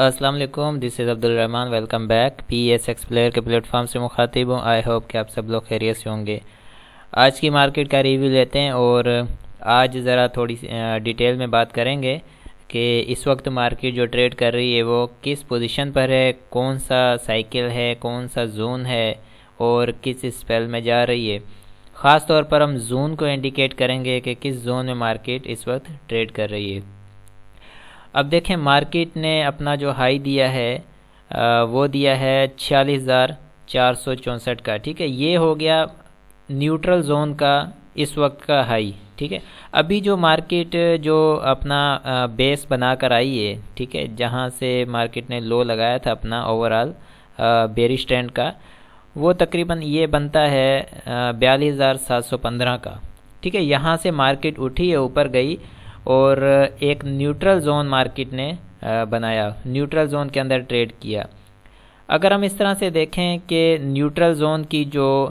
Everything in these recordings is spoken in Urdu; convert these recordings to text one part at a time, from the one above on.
السلام علیکم، this is Abdulrahman. Welcome back. P S X player کے پلیٹ فارم سے مخاطب ہوں. آئی ہوپ کہ آپ سب لوگ خیریت سے ہوں گے. آج کی مارکیٹ کا ریویو لیتے ہیں اور آج ذرا تھوڑی ڈیٹیل میں بات کریں گے کہ اس وقت مارکیٹ جو ٹریڈ کر رہی ہے وہ کس پوزیشن پر ہے، کون سا سائیکل ہے، کون سا زون ہے اور کس اسپیل میں جا رہی ہے. خاص طور پر ہم زون کو انڈیکیٹ کریں گے کہ کس زون میں مارکیٹ اس وقت ٹریڈ کر رہی ہے. اب دیکھیں مارکیٹ نے اپنا جو ہائی دیا ہے وہ دیا ہے 46,464 کا. ٹھیک ہے، یہ ہو گیا نیوٹرل زون کا اس وقت کا ہائی. ٹھیک ہے، ابھی جو مارکیٹ جو اپنا بیس بنا کر آئی ہے، ٹھیک ہے، جہاں سے مارکیٹ نے لو لگایا تھا اپنا اوورال بیرش ٹرینڈ کا، وہ تقریباً یہ بنتا ہے 42,715 کا. ٹھیک ہے، یہاں سے مارکیٹ اٹھی ہے، اوپر گئی اور ایک نیوٹرل زون مارکیٹ نے بنایا، نیوٹرل زون کے اندر ٹریڈ کیا. اگر ہم اس طرح سے دیکھیں کہ نیوٹرل زون کی جو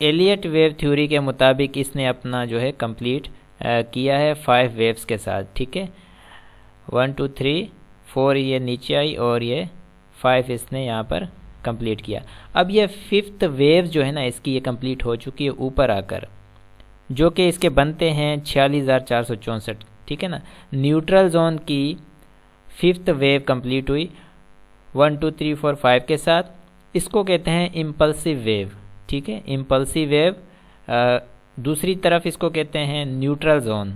ایلیٹ ویو تھیوری کے مطابق اس نے اپنا جو ہے کمپلیٹ کیا ہے 5 ویوز کے ساتھ. ٹھیک ہے، 1 2 3 4 یہ نیچے آئی اور یہ 5 اس نے یہاں پر کمپلیٹ کیا. اب یہ 5th ویو جو ہے نا اس کی یہ کمپلیٹ ہو چکی ہے اوپر آ کر، جو کہ اس کے بنتے ہیں 46,464. ٹھیک ہے نا، نیوٹرل زون کی 5th ویو کمپلیٹ ہوئی 1 2 3 4 5 کے ساتھ. اس کو کہتے ہیں امپلسیو ویو. ٹھیک ہے، امپلسیو ویو. دوسری طرف اس کو کہتے ہیں نیوٹرل زون.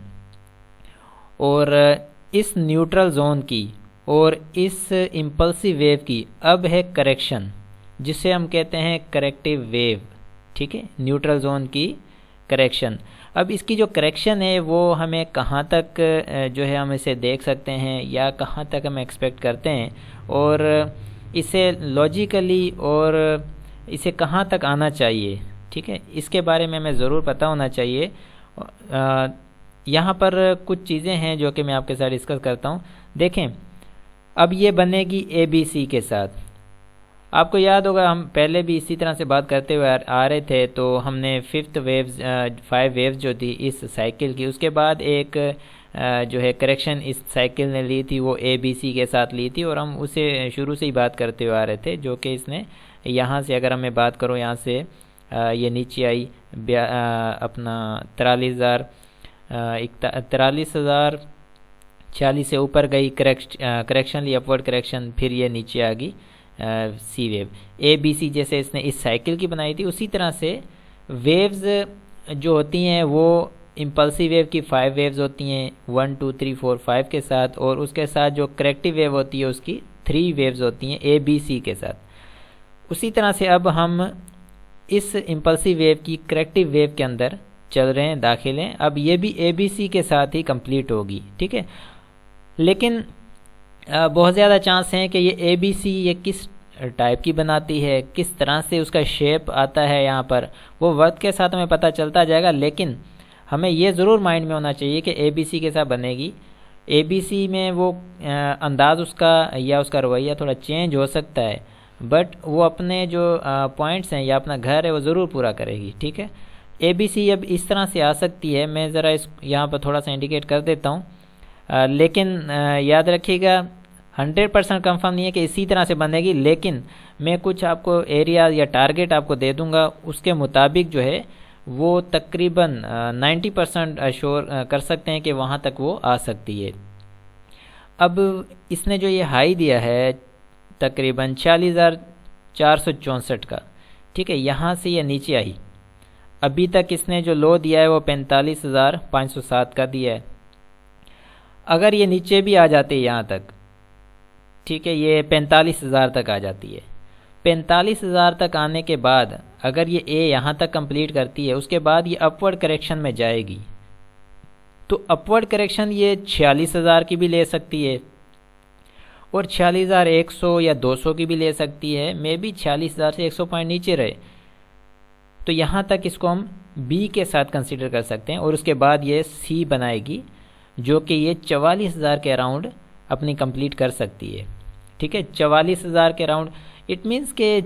اور اس نیوٹرل زون کی اور اس امپلسیو ویو کی اب ہے کریکشن، جسے ہم کہتے ہیں کریکٹیو ویو. ٹھیک ہے، نیوٹرل زون کی کریکشن. اب اس کی جو کریکشن ہے وہ ہمیں کہاں تک جو ہے ہم اسے دیکھ سکتے ہیں یا کہاں تک ہم ایکسپیکٹ کرتے ہیں، اور اسے لاجیکلی اور اسے کہاں تک آنا چاہیے. ٹھیک ہے، اس کے بارے میں ہمیں ضرور پتہ ہونا چاہیے. یہاں پر کچھ چیزیں ہیں جو کہ میں آپ کے ساتھ ڈسکس کرتا ہوں. دیکھیں، اب یہ بنے گی اے بی سی کے ساتھ. آپ کو یاد ہوگا ہم پہلے بھی اسی طرح سے بات کرتے ہوئے آ رہے تھے، تو ہم نے 5 ویوز جو تھی اس سائیکل کی، اس کے بعد ایک جو ہے کریکشن اس سائیکل نے لی تھی، وہ اے بی سی کے ساتھ لی تھی، اور ہم اسے شروع سے ہی بات کرتے ہوئے آ رہے تھے، جو کہ اس نے یہاں سے اگر ہمیں بات کرو، یہاں سے یہ نیچے آئی اپنا 43,040 سے اوپر گئی، کریکشن لی، اپورڈ کریکشن، پھر یہ نیچے آ گئی سی ویو. اے بی سی جیسے اس نے اس سائیکل کی بنائی تھی، اسی طرح سے ویوز جو ہوتی ہیں وہ امپلسی ویو کی 5 ویوز ہوتی ہیں 1 2 3 4 5 کے ساتھ، اور اس کے ساتھ جو کریکٹیو ویو ہوتی ہے اس کی 3 ویوز ہوتی ہیں اے بی سی کے ساتھ. اسی طرح سے اب ہم اس امپلسی ویو کی کریکٹیو ویو کے اندر چل رہے ہیں، داخل ہیں. اب یہ بھی اے بی سی کے ساتھ ہی کمپلیٹ ہوگی. ٹھیک ہے، لیکن بہت زیادہ چانس ہیں کہ یہ اے بی سی یہ کس ٹائپ کی بناتی ہے، کس طرح سے اس کا شیپ آتا ہے یہاں پر، وہ وقت کے ساتھ ہمیں پتہ چلتا جائے گا. لیکن ہمیں یہ ضرور مائنڈ میں ہونا چاہیے کہ اے بی سی کے ساتھ بنے گی. اے بی سی میں وہ انداز اس کا یا اس کا رویہ تھوڑا چینج ہو سکتا ہے، بٹ وہ اپنے جو پوائنٹس ہیں یا اپنا گھر ہے وہ ضرور پورا کرے گی. ٹھیک ہے، اے بی سی اب اس طرح سے آ سکتی ہے. میں ذرا اس یہاں پر تھوڑا سا انڈیکیٹ کر دیتا ہوں، لیکن یاد رکھیے گا 100% کنفرم نہیں ہے کہ اسی طرح سے بنے گی، لیکن میں کچھ آپ کو ایریا یا ٹارگٹ آپ کو دے دوں گا، اس کے مطابق جو ہے وہ تقریباً 90% اشور کر سکتے ہیں کہ وہاں تک وہ آ سکتی ہے. اب اس نے جو یہ ہائی دیا ہے تقریباً 46,464 کا، ٹھیک ہے، یہاں سے یہ نیچے آئی. ابھی تک اس نے جو لو دیا ہے وہ 45,507 کا دیا ہے. اگر یہ نیچے بھی آ جاتے یہاں تک، ٹھیک ہے، یہ 45,000 تک آ جاتی ہے. 45,000 تک آنے کے بعد اگر یہ اے یہاں تک کمپلیٹ کرتی ہے، اس کے بعد یہ اپورڈ کریکشن میں جائے گی. تو اپورڈ کریکشن یہ 46,000 کی بھی لے سکتی ہے اور 46,100 یا 200 کی بھی لے سکتی ہے. میں بھی 46,000 سے 100 پوائنٹ نیچے رہے تو یہاں تک اس کو ہم بی کے ساتھ کنسیڈر کر سکتے ہیں، اور اس کے بعد یہ سی بنائے گی جو کہ یہ 44,000 کے اراؤنڈ اپنی کمپلیٹ کر سکتی ہے. ٹھیک ہے، 44,000 کے اراؤنڈ. اٹ مینس کہ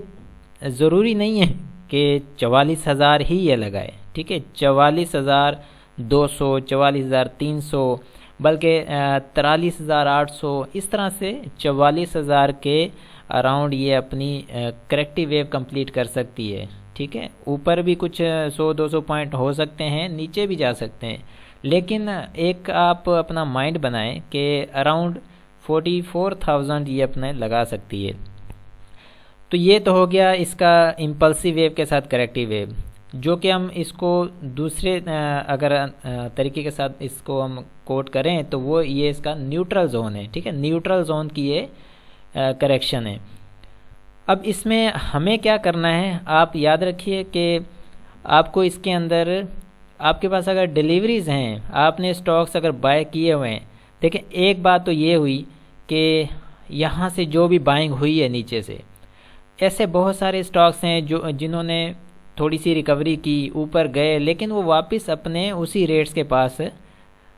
ضروری نہیں ہے کہ 44,000 ہی یہ لگائے. ٹھیک ہے، 44,200 44,300 بلکہ 43,800 اس طرح سے 44,000 کے اراؤنڈ یہ اپنی کریکٹیو ویو کمپلیٹ کر سکتی ہے، ٹھیک ہے۔ اوپر بھی کچھ 100-200 پوائنٹ ہو سکتے ہیں، نیچے بھی جا سکتے ہیں، لیکن ایک آپ اپنا مائنڈ بنائیں کہ اراؤنڈ 44,000 یہ اپنے لگا سکتی ہے۔ تو یہ تو ہو گیا اس کا امپلسو ویو کے ساتھ کریکٹیو ویو، جو کہ ہم اس کو دوسرے اگر طریقے کے ساتھ اس کو ہم کوٹ کریں تو وہ یہ اس کا نیوٹرل زون ہے، ٹھیک ہے، نیوٹرل زون کی یہ کریکشن ہے۔ اب اس میں ہمیں کیا کرنا ہے، آپ یاد رکھیے کہ آپ کو اس کے اندر آپ کے پاس اگر ڈیلیوریز ہیں، آپ نے سٹاکس اگر بائی کیے ہوئے ہیں، دیکھیں ایک بات تو یہ ہوئی کہ یہاں سے جو بھی بائنگ ہوئی ہے نیچے سے، ایسے بہت سارے سٹاکس ہیں جنہوں نے تھوڑی سی ریکوری کی، اوپر گئے، لیکن وہ واپس اپنے اسی ریٹس کے پاس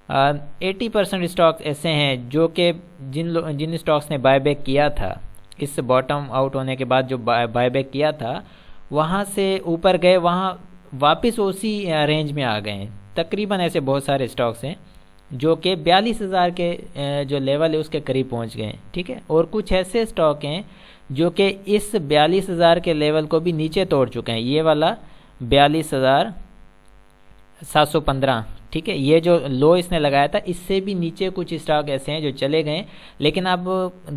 80% اسٹاکس ایسے ہیں جو کہ جن اسٹاکس نے بائی بیک کیا تھا، اس باٹم آؤٹ ہونے کے بعد جو بائی بیک کیا تھا، وہاں سے اوپر گئے، وہاں واپس اسی رینج میں آ گئے ہیں۔ تقریباً ایسے بہت سارے اسٹاکس ہیں جو کہ 42,000 کے جو لیول ہے اس کے قریب پہنچ گئے ہیں، ٹھیک ہے، اور کچھ ایسے اسٹاک ہیں جو کہ اس 42,000 کے لیول کو بھی نیچے توڑ چکے ہیں، یہ والا 42,715، ٹھیک ہے، یہ جو لو اس نے لگایا تھا اس سے بھی نیچے کچھ اسٹاک ایسے ہیں جو چلے گئے، لیکن اب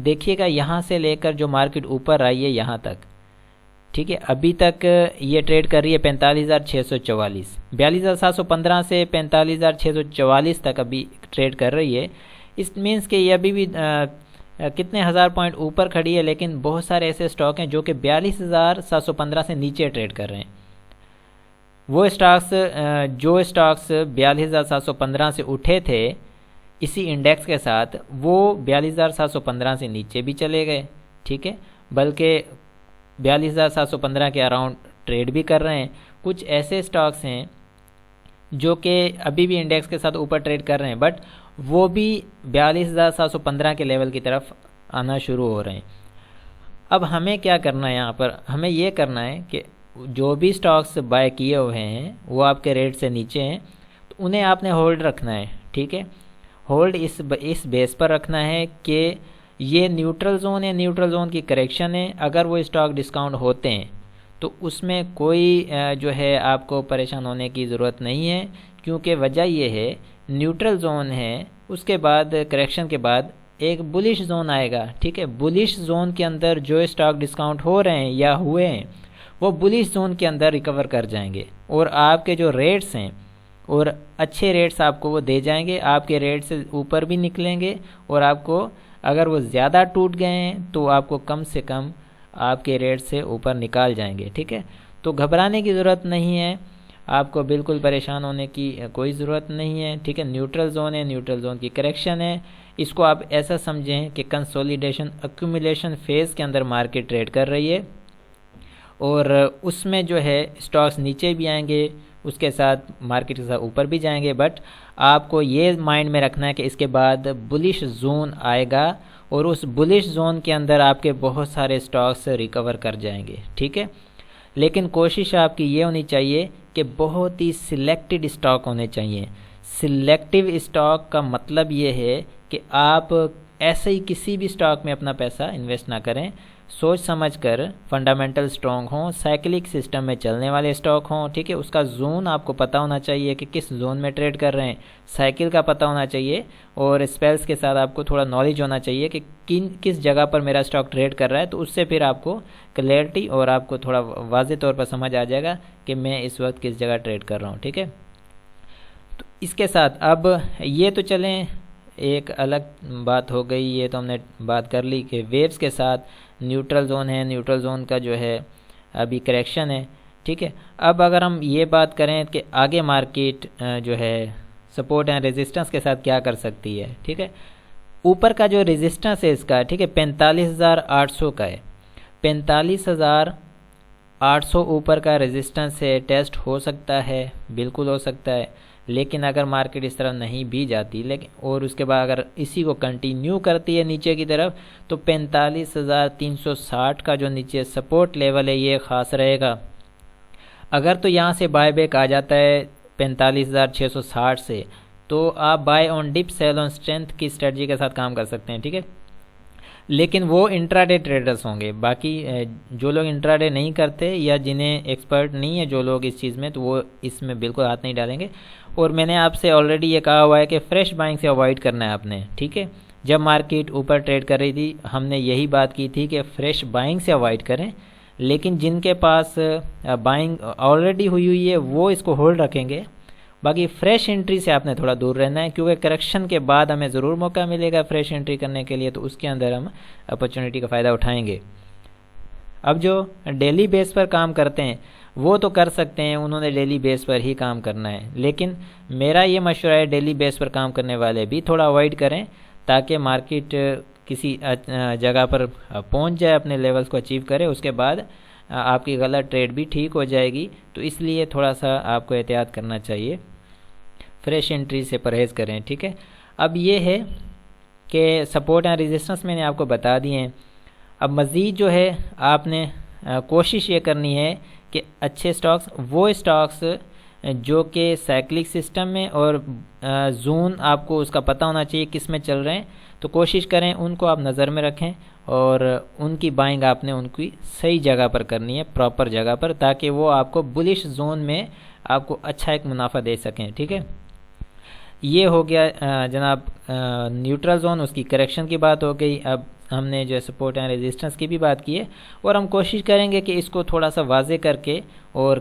دیکھیے گا یہاں سے لے کر جو مارکیٹ اوپر آئی ہے یہاں تک، ٹھیک ہے، ابھی تک یہ ٹریڈ کر رہی ہے 45,644، 42,715 سے 45,644 تک ابھی ٹریڈ کر رہی ہے۔ اس مینس کہ یہ ابھی بھی کتنے ہزار پوائنٹ اوپر کھڑی ہے، لیکن بہت سارے ایسے اسٹاک ہیں جو کہ 42,715 سے نیچے ٹریڈ کر رہے ہیں۔ وہ اسٹاکس 42,715 سے اٹھے تھے اسی انڈیکس کے ساتھ، وہ 42,715 سے نیچے بھی چلے گئے، ٹھیک ہے، بلکہ 42,715 کے اراؤنڈ ٹریڈ بھی کر رہے ہیں۔ کچھ ایسے اسٹاکس ہیں جو کہ ابھی بھی انڈیکس کے ساتھ اوپر ٹریڈ کر رہے ہیں، بٹ وہ بھی 42,715 کے لیول کی طرف آنا شروع ہو رہے ہیں۔ اب ہمیں کیا کرنا ہے، یہاں پر ہمیں یہ کرنا ہے کہ جو بھی سٹاکس بائی کیے ہوئے ہیں وہ آپ کے ریٹ سے نیچے ہیں تو انہیں آپ نے ہولڈ رکھنا ہے، ٹھیک ہے، ہولڈ اس بیس پر رکھنا ہے کہ یہ نیوٹرل زون ہے، نیوٹرل زون کی کریکشن ہے، اگر وہ اسٹاک ڈسکاؤنٹ ہوتے ہیں تو اس میں کوئی جو ہے آپ کو پریشان ہونے کی ضرورت نہیں ہے، کیونکہ وجہ یہ ہے نیوٹرل زون ہے، اس کے بعد کریکشن کے بعد ایک بلش زون آئے گا، ٹھیک ہے، بلش زون کے اندر جو اسٹاک ڈسکاؤنٹ ہو رہے ہیں یا ہوئے ہیں وہ بلش زون کے اندر ریکور کر جائیں گے، اور آپ کے جو ریٹس ہیں اور اچھے ریٹس آپ کو وہ دے جائیں گے، آپ کے ریٹ سے اوپر بھی نکلیں گے، اور آپ کو اگر وہ زیادہ ٹوٹ گئے ہیں تو آپ کو کم سے کم آپ کے ریٹ سے اوپر نکال جائیں گے، ٹھیک ہے۔ تو گھبرانے کی ضرورت نہیں ہے، آپ کو بالکل پریشان ہونے کی کوئی ضرورت نہیں ہے، ٹھیک ہے، نیوٹرل زون ہے، نیوٹرل زون کی کریکشن ہے، اس کو آپ ایسا سمجھیں کہ کنسولیڈیشن ایکومولیشن فیز کے اندر مارکیٹ ٹریڈ کر رہی ہے، اور اس میں جو ہے سٹاکس نیچے بھی آئیں گے، اس کے ساتھ مارکیٹ کے ساتھ اوپر بھی جائیں گے، بٹ آپ کو یہ مائنڈ میں رکھنا ہے کہ اس کے بعد بلش زون آئے گا، اور اس بلش زون کے اندر آپ کے بہت سارے سٹاکس ریکور کر جائیں گے، ٹھیک ہے، لیکن کوشش آپ کی یہ ہونی چاہیے کہ بہت ہی سلیکٹڈ اسٹاک ہونے چاہیے۔ سلیکٹیو اسٹاک کا مطلب یہ ہے کہ آپ ایسے ہی کسی بھی اسٹاک میں اپنا پیسہ انویسٹ نہ کریں، سوچ سمجھ کر، فنڈامنٹل سٹرونگ ہوں، سائیکلک سسٹم میں چلنے والے اسٹاک ہوں، ٹھیک ہے، اس کا زون آپ کو پتہ ہونا چاہیے کہ کس زون میں ٹریڈ کر رہے ہیں، سائیکل کا پتہ ہونا چاہیے، اور اسپیلس کے ساتھ آپ کو تھوڑا نالج ہونا چاہیے کہ کس جگہ پر میرا اسٹاک ٹریڈ کر رہا ہے، تو اس سے پھر آپ کو کلیئرٹی اور آپ کو تھوڑا واضح طور پر سمجھ آ جائے گا کہ میں اس وقت کس جگہ ٹریڈ کر رہا ہوں، ٹھیک ہے۔ تو اس کے ساتھ اب یہ تو چلیں ایک الگ بات ہو گئی، یہ تو ہم نے بات کر لی کہ ویوز کے ساتھ نیوٹرل زون ہے، نیوٹرل زون کا جو ہے ابھی کریکشن ہے، ٹھیک ہے۔ اب اگر ہم یہ بات کریں کہ آگے مارکیٹ جو ہے سپورٹ اینڈ ریزسٹنس کے ساتھ کیا کر سکتی ہے، ٹھیک ہے، اوپر کا جو ریزسٹنس ہے اس کا، ٹھیک ہے، 45,800 کا ہے، 45,800 اوپر کا ریزسٹنس ہے، ٹیسٹ ہو سکتا ہے، بالکل ہو سکتا ہے، لیکن اگر مارکیٹ اس طرح نہیں بھی جاتی لیکن اور اس کے بعد اگر اسی کو کنٹینیو کرتی ہے نیچے کی طرف، تو 45,360 کا جو نیچے سپورٹ لیول ہے یہ خاص رہے گا۔ اگر تو یہاں سے بائی بیک آ جاتا ہے 45,660 سے، تو آپ buy on dip sell on strength کی اسٹریٹجی کے ساتھ کام کر سکتے ہیں، ٹھیک ہے، لیکن وہ انٹراڈے ٹریڈرز ہوں گے۔ باقی جو لوگ انٹراڈے نہیں کرتے یا جنہیں ایکسپرٹ نہیں ہے جو لوگ اس چیز میں، تو وہ اس میں بالکل ہاتھ نہیں ڈالیں گے۔ اور میں نے آپ سے آلریڈی یہ کہا ہوا ہے کہ فریش بائنگ سے اوائڈ کرنا ہے آپ نے، ٹھیک ہے۔ جب مارکیٹ اوپر ٹریڈ کر رہی تھی ہم نے یہی بات کی تھی کہ فریش بائنگ سے اوائڈ کریں، لیکن جن کے پاس بائنگ آلریڈی ہوئی ہے وہ اس کو ہولڈ رکھیں گے۔ باقی فریش انٹری سے آپ نے تھوڑا دور رہنا ہے، کیونکہ کریکشن کے بعد ہمیں ضرور موقع ملے گا فریش انٹری کرنے کے لیے، تو اس کے اندر ہم اپرچونٹی کا فائدہ اٹھائیں گے۔ اب جو ڈیلی بیس پر کام کرتے ہیں وہ تو کر سکتے ہیں، انہوں نے ڈیلی بیس پر ہی کام کرنا ہے، لیکن میرا یہ مشورہ ہے ڈیلی بیس پر کام کرنے والے بھی تھوڑا اوائڈ کریں، تاکہ مارکیٹ کسی جگہ پر پہنچ جائے، اپنے لیولز کو اچیو کرے، اس کے بعد آپ کی غلط ٹریڈ بھی ٹھیک ہو جائے گی۔ تو اس لیے تھوڑا سا آپ کو احتیاط کرنا چاہیے، فریش انٹری سے پرہیز کریں، ٹھیک ہے۔ اب یہ ہے کہ سپورٹ اینڈ ریزسٹنس میں نے آپ کو بتا دیے ہیں۔ اب مزید جو ہے آپ نے کوشش یہ کرنی ہے کہ اچھے سٹاکس، وہ سٹاکس جو کہ سائیکلک سسٹم میں اور زون آپ کو اس کا پتہ ہونا چاہیے کس میں چل رہے ہیں، تو کوشش کریں ان کو آپ نظر میں رکھیں، اور ان کی بائنگ آپ نے ان کی صحیح جگہ پر کرنی ہے، پراپر جگہ پر، تاکہ وہ آپ کو بلش زون میں آپ کو اچھا ایک منافع دے سکیں، ٹھیک ہے۔ یہ ہو گیا جناب نیوٹرل زون، اس کی کریکشن کی بات ہو گئی۔ اب ہم نے جو ہے سپورٹ اینڈ ریزسٹنس کی بھی بات کی ہے، اور ہم کوشش کریں گے کہ اس کو تھوڑا سا واضح کر کے اور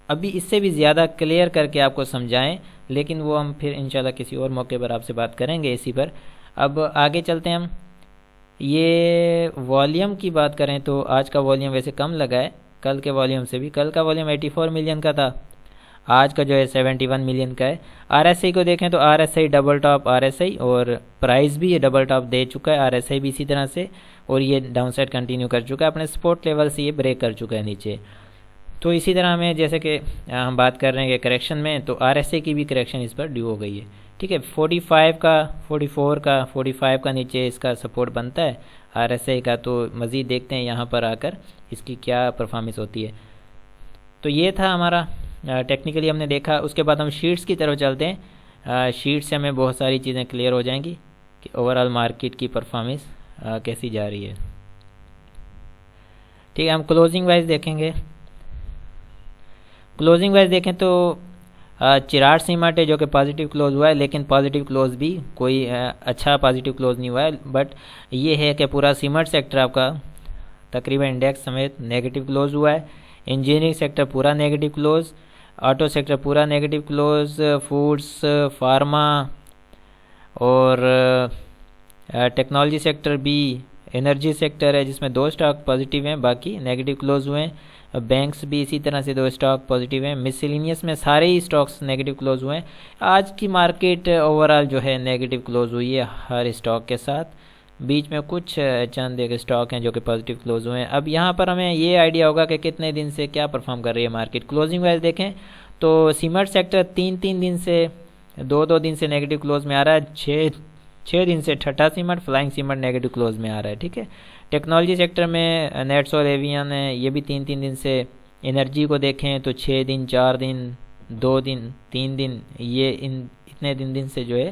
ابھی اس سے بھی زیادہ کلیئر کر کے آپ کو سمجھائیں، لیکن وہ ہم پھر انشاءاللہ کسی اور موقع پر آپ سے بات کریں گے اسی پر۔ اب آگے چلتے ہیں ہم، یہ والیوم کی بات کریں تو آج کا والیوم ویسے کم لگا ہے کل کے والیوم سے بھی۔ کل کا والیوم 84 ملین کا تھا، آج کا جو ہے 71 ملین کا ہے۔ آر ایس آئی کو دیکھیں تو R S I double top R S I, اور پرائز بھی یہ ڈبل ٹاپ دے چکا ہے، آر ایس آئی بھی اسی طرح سے، اور یہ ڈاؤن سائڈ کنٹینیو کر چکا ہے، اپنے سپورٹ لیول سے یہ بریک کر چکا ہے نیچے۔ تو اسی طرح ہمیں جیسے کہ ہم بات کر رہے ہیں کہ کریکشن میں، تو آر ایس آئی کی بھی کریکشن اس پر ڈیو ہو گئی ہے، ٹھیک ہے۔ 45 کا 44 کا 45 کا نیچے اس کا سپورٹ بنتا ہے آر ایس آئی کا، تو مزید دیکھتے ہیں یہاں پر آ کر اس کی کیا پرفارمنس ہوتی ہے۔ تو یہ تھا ہمارا ٹیکنیکلی ہم نے دیکھا۔ اس کے بعد ہم شیٹس کی طرف چلتے ہیں، شیٹ سے ہمیں بہت ساری چیزیں کلیئر ہو جائیں گی کہ اوور آل مارکیٹ کی پرفارمنس کیسی جا رہی ہے، ٹھیک ہے۔ ہم کلوزنگ وائز دیکھیں گے، کلوزنگ وائز دیکھیں تو چراغ سیمنٹ ہے جو کہ پازیٹیو کلوز ہوا ہے، لیکن پازیٹیو کلوز بھی کوئی اچھا پازیٹیو کلوز نہیں ہوا ہے، بٹ یہ ہے کہ پورا سیمنٹ سیکٹر آپ کا تقریباً انڈیکس سمیت نیگیٹو کلوز ہوا ہے۔ انجینئرنگ سیکٹر پورا نیگیٹو کلوز، آٹو سیکٹر پورا نیگیٹو کلوز، فوڈس، فارما اور ٹیکنالوجی سیکٹر بھی، انرجی سیکٹر ہے جس میں 2 سٹاک پازیٹیو ہیں، باقی نیگیٹو کلوز ہوئے ہیں۔ بینکس بھی اسی طرح سے 2 سٹاک پازیٹیو ہیں، مسلینیس میں سارے ہی سٹاکس نیگیٹو کلوز ہوئے ہیں۔ آج کی مارکیٹ اوورال جو ہے نیگیٹو کلوز ہوئی ہے ہر سٹاک کے ساتھ، بیچ میں کچھ چند ایک سٹاک ہیں جو کہ پازیٹیو کلوز ہوئے ہیں۔ اب یہاں پر ہمیں یہ آئیڈیا ہوگا کہ کتنے دن سے کیا پرفارم کر رہی ہے مارکیٹ۔ کلوزنگ وائز دیکھیں تو سیمنٹ سیکٹر 3 دن سے 2 دن سے نیگیٹو کلوز میں آ رہا ہے، 6 دن سے Thatta cement, flying cement negative close میں آ رہا ہے، ٹھیک ہے۔ ٹیکنالوجی سیکٹر میں نیٹس اور ایویان ہے، یہ بھی 3 دن سے۔ انرجی کو دیکھیں تو 6 دن، 4 دن، 2 دن، 3 دن، یہ اتنے دن سے جو ہے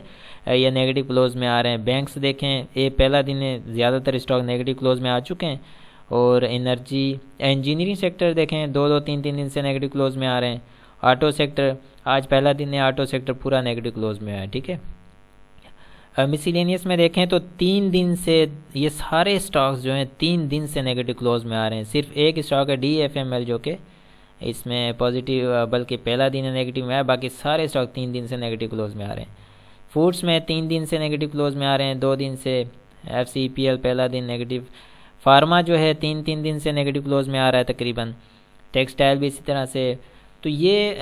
یہ نیگیٹو کلوز میں آ رہے ہیں۔ بینکس دیکھیں، یہ پہلا دن ہے، زیادہ تر اسٹاک نیگیٹو کلوز میں آ چکے ہیں۔ اور انجینئرنگ سیکٹر دیکھیں 2 3 دن سے نیگیٹو کلوز میں آ رہے ہیں۔ آٹو سیکٹر آج پہلا دن ہے، آٹو سیکٹر پورا نیگیٹو کلوز میں آیا، ٹھیک ہے۔ مسلینیس میں دیکھیں تو 3 دن سے یہ سارے سٹاکس جو ہیں 3 دن سے نیگیٹو کلوز میں آ رہے ہیں۔ صرف ایک سٹاک ہے ڈی ایف ایم ایل جو کہ اس میں پازیٹیو، بلکہ پہلا دن ہے نیگیٹو میں آیا، باقی سارے سٹاک 3 دن سے نیگیٹو کلوز میں آ رہے ہیں۔ فوڈس میں 3 دن سے نیگیٹو کلوز میں آ رہے ہیں، 2 دن سے۔ ایف سی پی ایل پہلا دن نیگیٹو۔ فارما جو ہے 3 دن سے نیگیٹو کلوز میں آ رہا ہے تقریباً۔ ٹیکسٹائل بھی اسی طرح سے۔ تو یہ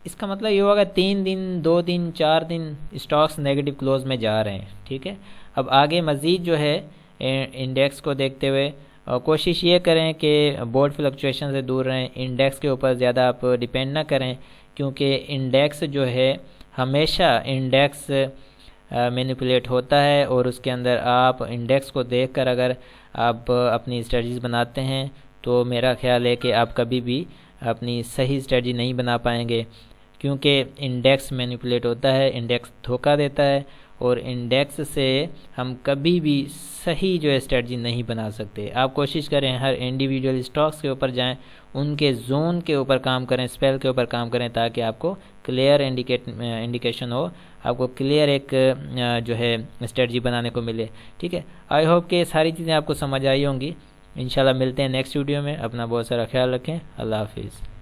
اس کا مطلب یہ ہوگا 3 دن، 2 دن، 4 دن اسٹاکس نیگیٹو کلوز میں جا رہے ہیں، ٹھیک ہے۔ اب آگے مزید جو ہے انڈیکس کو دیکھتے ہوئے کوشش یہ کریں کہ بورڈ فلکچویشن سے دور رہیں، انڈیکس کے اوپر زیادہ آپ ڈیپینڈ نہ کریں، کیونکہ انڈیکس جو ہے ہمیشہ انڈیکس مینیپولیٹ ہوتا ہے، اور اس کے اندر آپ انڈیکس کو دیکھ کر اگر آپ اپنی اسٹریٹجیز بناتے ہیں تو میرا خیال ہے کہ آپ کبھی بھی اپنی صحیح اسٹریٹجی نہیں بنا پائیں گے، کیونکہ انڈیکس مینیپولیٹ ہوتا ہے، انڈیکس دھوکہ دیتا ہے، اور انڈیکس سے ہم کبھی بھی صحیح جو ہے اسٹریٹجی نہیں بنا سکتے۔ آپ کوشش کریں ہر انڈیویجول اسٹاکس کے اوپر جائیں، ان کے زون کے اوپر کام کریں، اسپیل کے اوپر کام کریں، تاکہ آپ کو کلیئر انڈیکیشن ہو، آپ کو کلیئر ایک جو ہے اسٹریٹجی بنانے کو ملے، ٹھیک ہے۔ آئی ہوپ کہ ساری چیزیں آپ کو سمجھ آئی ہوں گی۔ انشاءاللہ ملتے ہیں نیکسٹ ویڈیو میں، اپنا بہت سارا خیال رکھیں، اللہ حافظ۔